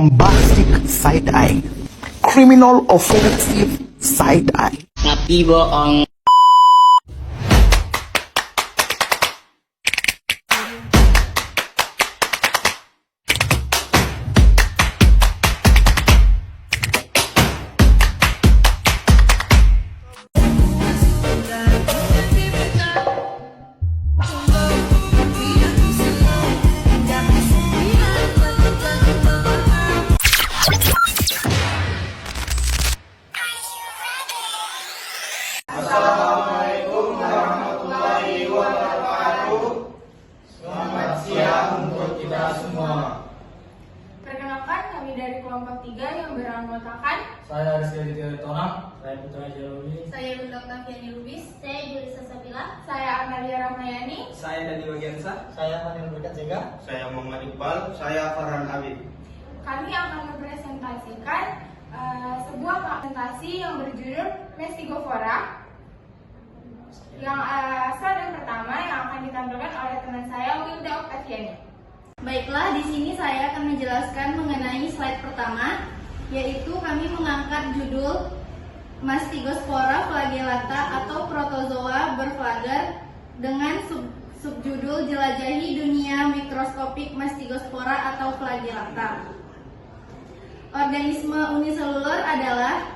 bombastic side-eye, criminal offensive side-eye. Ngapi bohong. Assalamualaikum warahmatullahi wabarakatuh. Selamat siang untuk kita semua. Perkenalkan, kami dari kelompok 3 yang beranggotakan Saya Rizky Aditya Tonang. Saya Putra Jaluli. saya Bunda Octaviani Lubis, Saya Julisa Sabila. saya Amalia Rahmayani. Saya Dani Bagiansa. Saya Manil Berkatsega. Saya Muhammad Iqbal, saya Farhan Habib. Kami akan mempresentasikan sebuah presentasi yang berjudul Mestigofora. Yang slide yang pertama yang akan ditampilkan oleh teman saya Wilda Octaviani. Baiklah, di sini saya akan menjelaskan mengenai slide pertama, yaitu kami mengangkat judul Mastigospora flagellata atau protozoa berflager dengan subjudul Jelajahi Dunia Mikroskopik Mastigospora atau flagellata. Organisme uniselulur adalah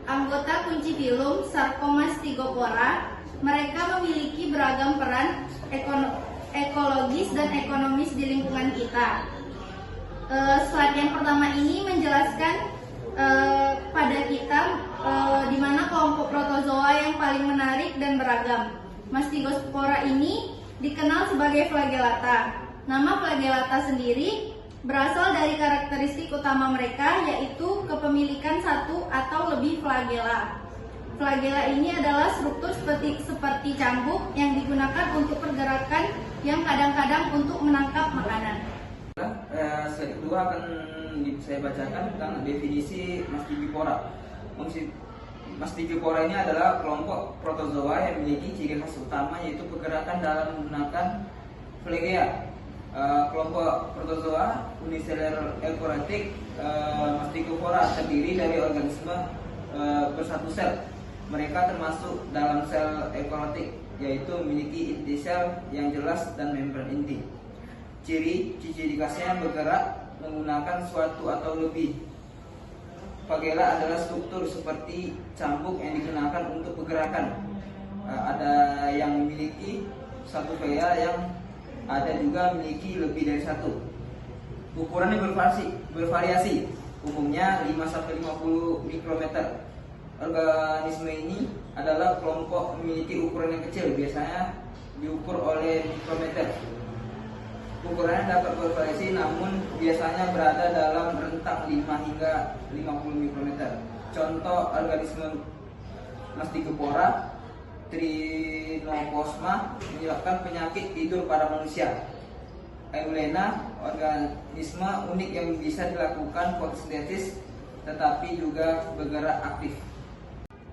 anggota kunci filum Sarcomastigopora. Mereka memiliki beragam peran ekologis dan ekonomis di lingkungan kita. Slide yang pertama ini menjelaskan pada kita di mana kelompok protozoa yang paling menarik dan beragam. Mastigospora ini dikenal sebagai flagellata. Nama flagellata sendiri berasal dari karakteristik utama mereka, yaitu kepemilikan satu atau lebih flagella. Flagella ini adalah struktur seperti cambuk yang digunakan untuk pergerakan yang kadang-kadang untuk menangkap makanan. Slide kedua akan saya bacakan tentang definisi Mastigopora. Mastigopora ini adalah kelompok protozoa yang memiliki ciri khas utama, yaitu pergerakan dalam menggunakan flagella. Kelompok protozoa uniselular eukaryotik Mastigopora terdiri dari organisme bersatu sel. Mereka termasuk dalam sel eukaryotik, yaitu memiliki inti sel yang jelas dan membran inti. Ciri khasnya bergerak menggunakan suatu atau lebih. Flagella adalah struktur seperti cambuk yang digunakan untuk pergerakan. Ada yang memiliki satu flagella, yang ada juga memiliki lebih dari satu. Ukurannya bervariasi, umumnya 5-50 mikrometer. Organisme ini adalah kelompok memiliki ukuran yang kecil, biasanya diukur oleh mikrometer. Ukurannya dapat bervariasi, namun biasanya berada dalam rentang 5 hingga 50 mikrometer. Contoh organisme Mastigopora, Trypanosoma, menyebabkan penyakit tidur pada manusia. Eulena, organisme unik yang bisa dilakukan fotosintesis tetapi juga bergerak aktif.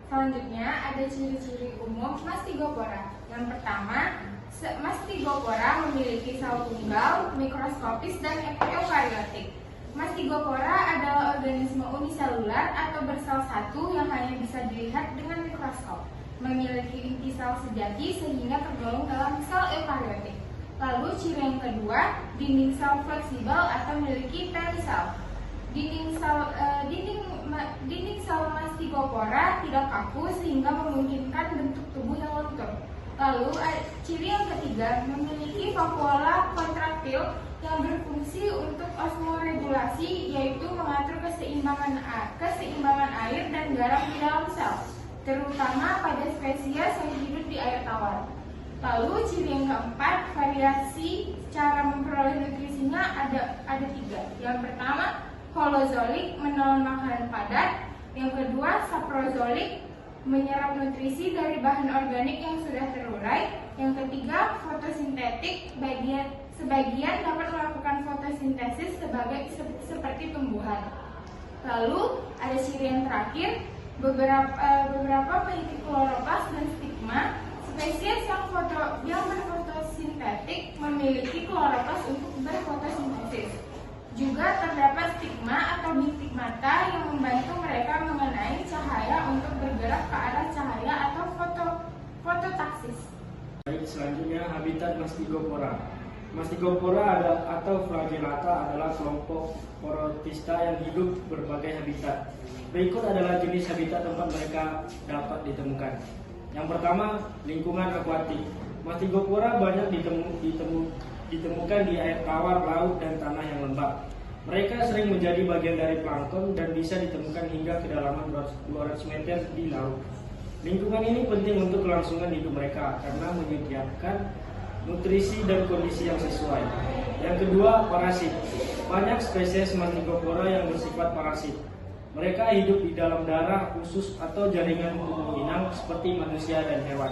Selanjutnya ada ciri-ciri umum Mastigopora. Yang pertama, Mastigopora memiliki sel tunggal, mikroskopis dan eukaryotik. Mastigopora adalah organisme uniselular atau bersel satu yang hanya bisa dilihat dengan mikroskop. Memiliki inti sel sejati sehingga tergolong dalam sel eukaryotik. Lalu ciri yang kedua, dinding sel fleksibel atau memiliki perisel. Dinding sel Mastigopora tidak kaku sehingga memungkinkan bentuk tubuh yang lentur. Lalu ciri yang ketiga, memiliki vakuola kontraktil yang berfungsi untuk osmoregulasi, yaitu mengatur keseimbangan air dan garam di dalam sel, terutama pada spesies yang hidup di air tawar. Lalu ciri yang keempat, variasi cara memperoleh nutrisinya ada 3. Yang pertama, holozoik, menelan makanan padat. Yang kedua, saprozoik, menyerap nutrisi dari bahan organik yang sudah terurai. Yang ketiga, fotosintetik, sebagian dapat melakukan fotosintesis seperti tumbuhan. Lalu ada ciri yang terakhir, beberapa memiliki kloroplas dan stigma. Spesies yang berfotosintetik memiliki kloroplas untuk berfotosintesis. Juga terdapat stigma atau bintik mata yang membantu mereka mengenai cahaya untuk bergerak ke arah cahaya atau fototaksis. Baik, selanjutnya habitat Mastigopora. Mastigopora atau flagellata adalah kelompok protista yang hidup berbagai habitat. Berikut adalah jenis habitat tempat mereka dapat ditemukan. Yang pertama, lingkungan akuatik. Mastigopora banyak ditemukan di air tawar, laut, dan tanah yang lembab. Mereka sering menjadi bagian dari plankton dan bisa ditemukan hingga kedalaman 200 meter di laut. Lingkungan ini penting untuk kelangsungan hidup mereka karena menyediakan nutrisi dan kondisi yang sesuai. Yang kedua, parasit. Banyak spesies Mastigopora yang bersifat parasit. Mereka hidup di dalam darah, usus, atau jaringan tubuh inang seperti manusia dan hewan.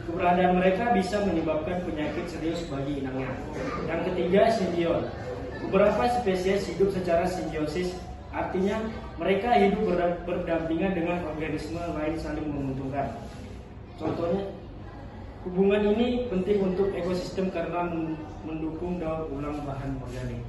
Keberadaan mereka bisa menyebabkan penyakit serius bagi inangnya. Yang ketiga, simbion. Beberapa spesies hidup secara simbiosis, artinya mereka hidup berdampingan dengan organisme lain saling menguntungkan. Contohnya, hubungan ini penting untuk ekosistem karena mendukung daur ulang bahan organik.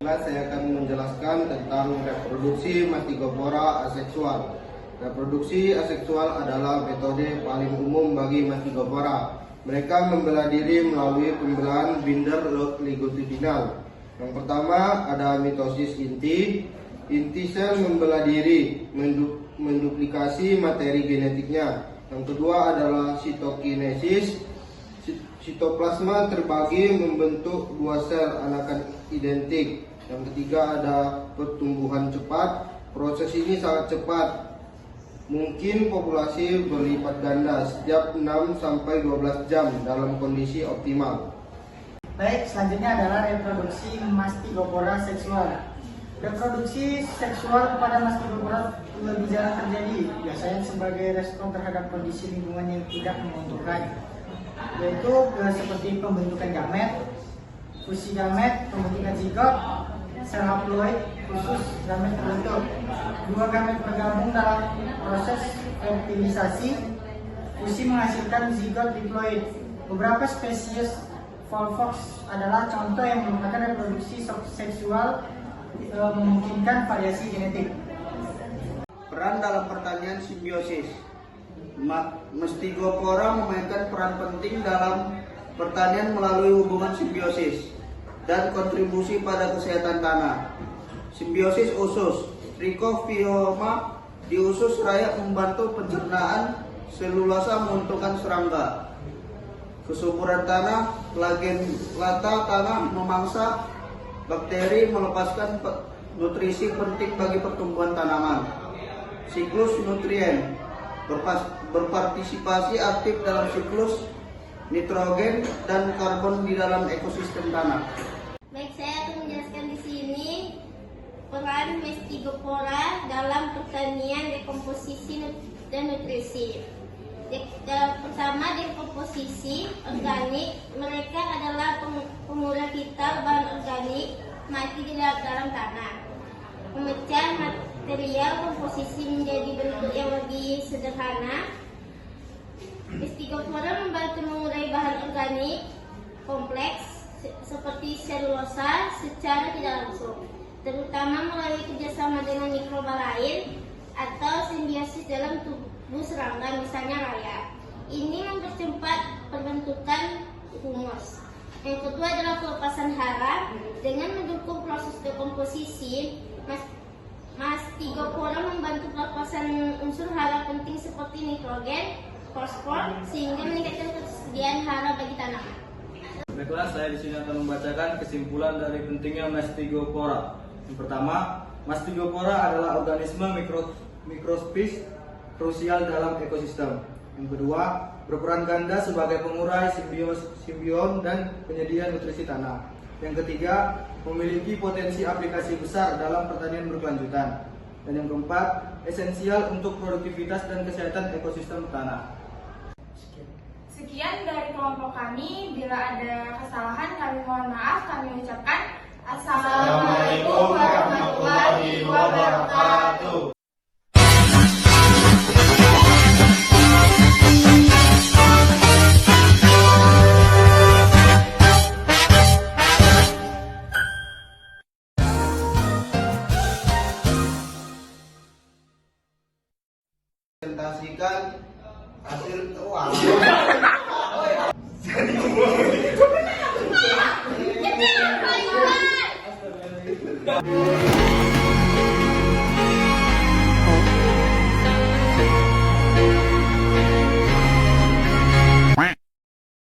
Saya akan menjelaskan tentang reproduksi Mastigopora aseksual. Reproduksi aseksual adalah metode paling umum bagi Mastigopora. Mereka membelah diri melalui pembelahan binder ligotudinal. Yang pertama ada mitosis inti. Inti sel membelah diri, menduplikasi materi genetiknya. Yang kedua adalah sitokinesis. Sitoplasma terbagi membentuk dua sel anakan identik. Yang ketiga ada pertumbuhan cepat. Proses ini sangat cepat. Mungkin populasi berlipat ganda setiap 6-12 jam dalam kondisi optimal. Baik, selanjutnya adalah reproduksi Mastigopora seksual. Reproduksi seksual pada Mastigopora lebih jarang terjadi, biasanya sebagai respon terhadap kondisi lingkungan yang tidak menguntungkan, yaitu seperti pembentukan gamet, fusi gamet, pembentukan zigot, sel haploid khusus gamet terbentuk. Dua gamet bergabung dalam proses fertilisasi, fusi menghasilkan zigot diploid. Beberapa spesies Volvox adalah contoh yang merupakan reproduksi seksual memungkinkan variasi genetik. Peran dalam pertanian simbiosis. Mastigopora memainkan peran penting dalam pertanian melalui hubungan simbiosis dan kontribusi pada kesehatan tanah. Simbiosis usus. Trichophyoma di usus raya membantu pencernaan, selulosa menguntungkan serangga. Kesuburan tanah, flagellata tanah memangsa bakteri, melepaskan nutrisi penting bagi pertumbuhan tanaman. Siklus nutrien, berpartisipasi aktif dalam siklus nitrogen dan karbon di dalam ekosistem tanah. Baik, saya akan menjelaskan di sini peran Mastigopora dalam pertanian, dekomposisi, dan nutrisi. Pertama, dekomposisi organik. Mereka adalah pengurang vital bahan organik mati di dalam tanah. Memecah material komposisi menjadi bentuk yang lebih sederhana. Mastigopora membantu mengurai bahan organik kompleks seperti selulosa secara tidak langsung, terutama melalui kerjasama dengan mikroba lain atau simbiosis dalam tubuh serangga, misalnya raya. Ini mempercepat pembentukan humus. Yang kedua adalah pelepasan hara. Dengan mendukung proses dekomposisi, Mastigopora membantu pelepasan unsur hara penting seperti nitrogen, fosfor, sehingga meningkatkan ketersediaan hara bagi tanaman. Baiklah, saya di sini akan membacakan kesimpulan dari pentingnya Mastigopora. Yang pertama, Mastigopora adalah organisme mikroskopis krusial dalam ekosistem. Yang kedua, berperan ganda sebagai pengurai simbion dan penyedia nutrisi tanah. Yang ketiga, memiliki potensi aplikasi besar dalam pertanian berkelanjutan. Dan yang keempat, esensial untuk produktivitas dan kesehatan ekosistem tanah. Sekian dari kelompok kami. Bila ada kesalahan, kami mohon maaf. Kami ucapkan Assalamualaikum warahmatullahi wabarakatuh. memberikan hasil uang.